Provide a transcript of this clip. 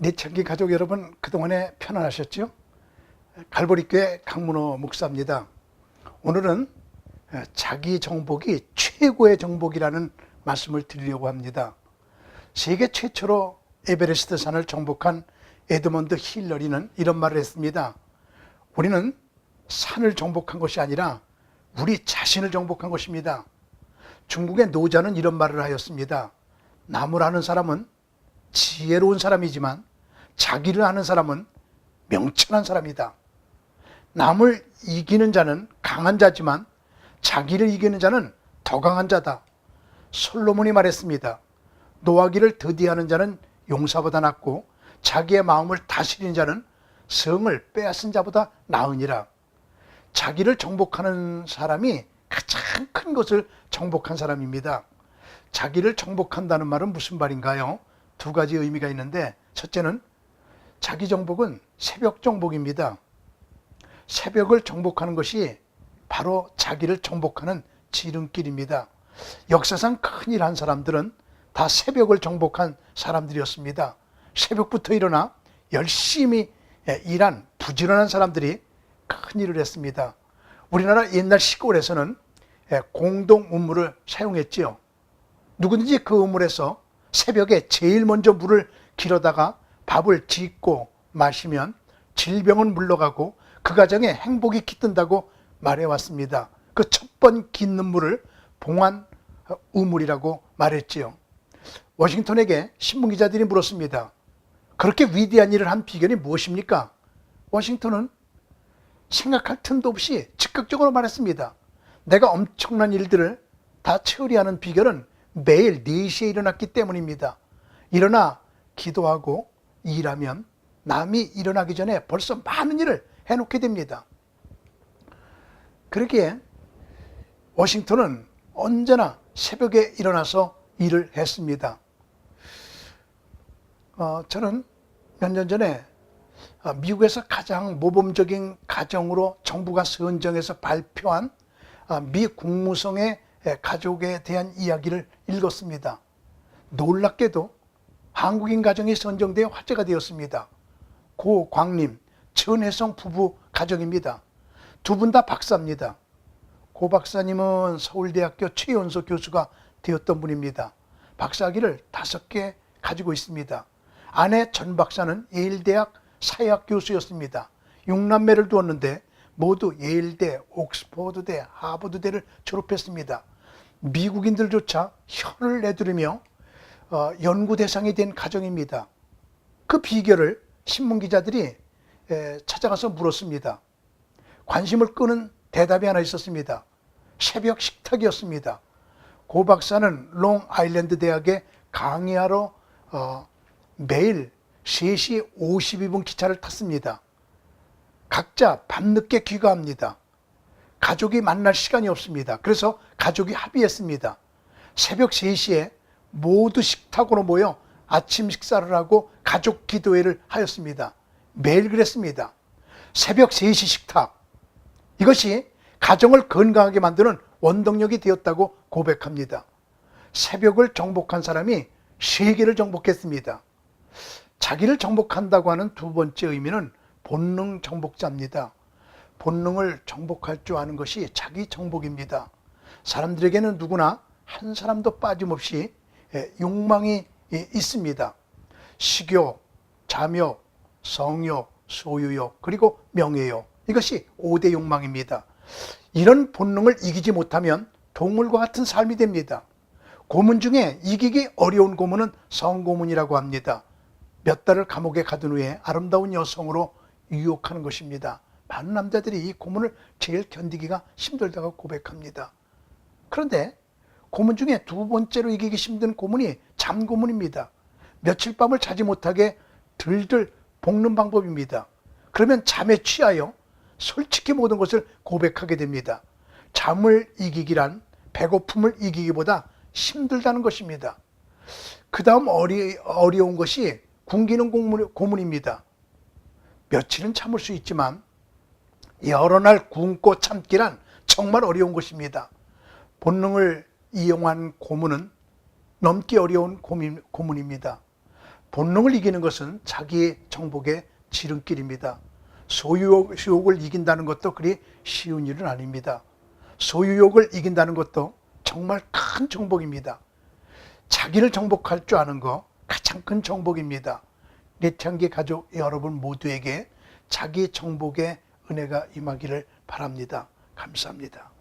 애청기 가족 여러분, 그동안에 편안하셨죠? 갈보리교회 강문호 목사입니다. 오늘은 자기 정복이 최고의 정복이라는 말씀을 드리려고 합니다. 세계 최초로 에베레스트 산을 정복한 에드먼드 힐러리는 이런 말을 했습니다. 우리는 산을 정복한 것이 아니라 우리 자신을 정복한 것입니다. 중국의 노자는 이런 말을 하였습니다. 남을 아는 사람은 지혜로운 사람이지만 자기를 아는 사람은 명철한 사람이다. 남을 이기는 자는 강한 자지만 자기를 이기는 자는 더 강한 자다. 솔로몬이 말했습니다. 노하기를 더디하는 자는 용사보다 낫고 자기의 마음을 다스리는 자는 성을 빼앗은 자보다 나으니라. 자기를 정복하는 사람이 가장 큰 것을 정복한 사람입니다. 자기를 정복한다는 말은 무슨 말인가요? 두 가지 의미가 있는데, 첫째는 자기 정복은 새벽 정복입니다. 새벽을 정복하는 것이 바로 자기를 정복하는 지름길입니다. 역사상 큰일 한 사람들은 다 새벽을 정복한 사람들이었습니다. 새벽부터 일어나 열심히 일한 부지런한 사람들이 큰일을 했습니다. 우리나라 옛날 시골에서는 공동 우물을 사용했지요. 누구든지 그 우물에서 새벽에 제일 먼저 물을 길어다가 밥을 짓고 마시면 질병은 물러가고 그 가정에 행복이 깃든다고 말해왔습니다. 그 첫 번 깃는 물을 봉안 우물이라고 말했지요. 워싱턴에게 신문기자들이 물었습니다. 그렇게 위대한 일을 한 비결이 무엇입니까? 워싱턴은 생각할 틈도 없이 즉각적으로 말했습니다. 내가 엄청난 일들을 다 처리하는 비결은 매일 4시에 일어났기 때문입니다. 일어나 기도하고 일하면 남이 일어나기 전에 벌써 많은 일을 해놓게 됩니다. 그렇기에 워싱턴은 언제나 새벽에 일어나서 일을 했습니다. 저는 몇 년 전에 미국에서 가장 모범적인 가정으로 정부가 선정해서 발표한 미 국무성의 가족에 대한 이야기를 읽었습니다. 놀랍게도 한국인 가정이 선정되어 화제가 되었습니다. 고 광림, 전혜성 부부 가정입니다. 두 분 다 박사입니다. 고 박사님은 서울대학교 최연소 교수가 되었던 분입니다. 박사학위를 5개 가지고 있습니다. 아내 전 박사는 예일대학 사회학 교수였습니다. 6남매를 두었는데 모두 예일대, 옥스퍼드대, 하버드대를 졸업했습니다. 미국인들조차 혀를 내두르며 연구 대상이 된 가정입니다. 그 비결을 신문기자들이 찾아가서 물었습니다. 관심을 끄는 대답이 하나 있었습니다. 새벽 식탁이었습니다. 고 박사는 롱아일랜드 대학에 강의하러 매일 3시 52분 기차를 탔습니다. 각자 밤늦게 귀가합니다. 가족이 만날 시간이 없습니다. 그래서 가족이 합의했습니다. 새벽 3시에 모두 식탁으로 모여 아침 식사를 하고 가족 기도회를 하였습니다. 매일 그랬습니다. 새벽 3시 식탁, 이것이 가정을 건강하게 만드는 원동력이 되었다고 고백합니다. 새벽을 정복한 사람이 세계를 정복했습니다. 자기를 정복한다고 하는 두 번째 의미는 본능 정복자입니다. 본능을 정복할 줄 아는 것이 자기 정복입니다. 사람들에게는 누구나 한 사람도 빠짐없이 욕망이 있습니다. 식욕, 잠욕, 성욕, 소유욕, 그리고 명예욕, 이것이 5대 욕망입니다. 이런 본능을 이기지 못하면 동물과 같은 삶이 됩니다. 고문 중에 이기기 어려운 고문은 성고문이라고 합니다. 몇 달을 감옥에 가둔 후에 아름다운 여성으로 유혹하는 것입니다. 많은 남자들이 이 고문을 제일 견디기가 힘들다고 고백합니다. 그런데 고문 중에 두 번째로 이기기 힘든 고문이 잠고문입니다. 며칠 밤을 자지 못하게 들들 볶는 방법입니다. 그러면 잠에 취하여 솔직히 모든 것을 고백하게 됩니다. 잠을 이기기란 배고픔을 이기기보다 힘들다는 것입니다. 그 다음 어려운 것이 굶기는 고문입니다. 며칠은 참을 수 있지만 여러 날 굶고 참기란 정말 어려운 것입니다. 본능을 이용한 고문은 넘기 어려운 고문입니다. 본능을 이기는 것은 자기 정복의 지름길입니다. 소유욕을 이긴다는 것도 그리 쉬운 일은 아닙니다. 소유욕을 이긴다는 것도 정말 큰 정복입니다. 자기를 정복할 줄 아는 거 가장 큰 정복입니다. 내창기 가족 여러분 모두에게 자기 정복의 은혜가 임하기를 바랍니다. 감사합니다.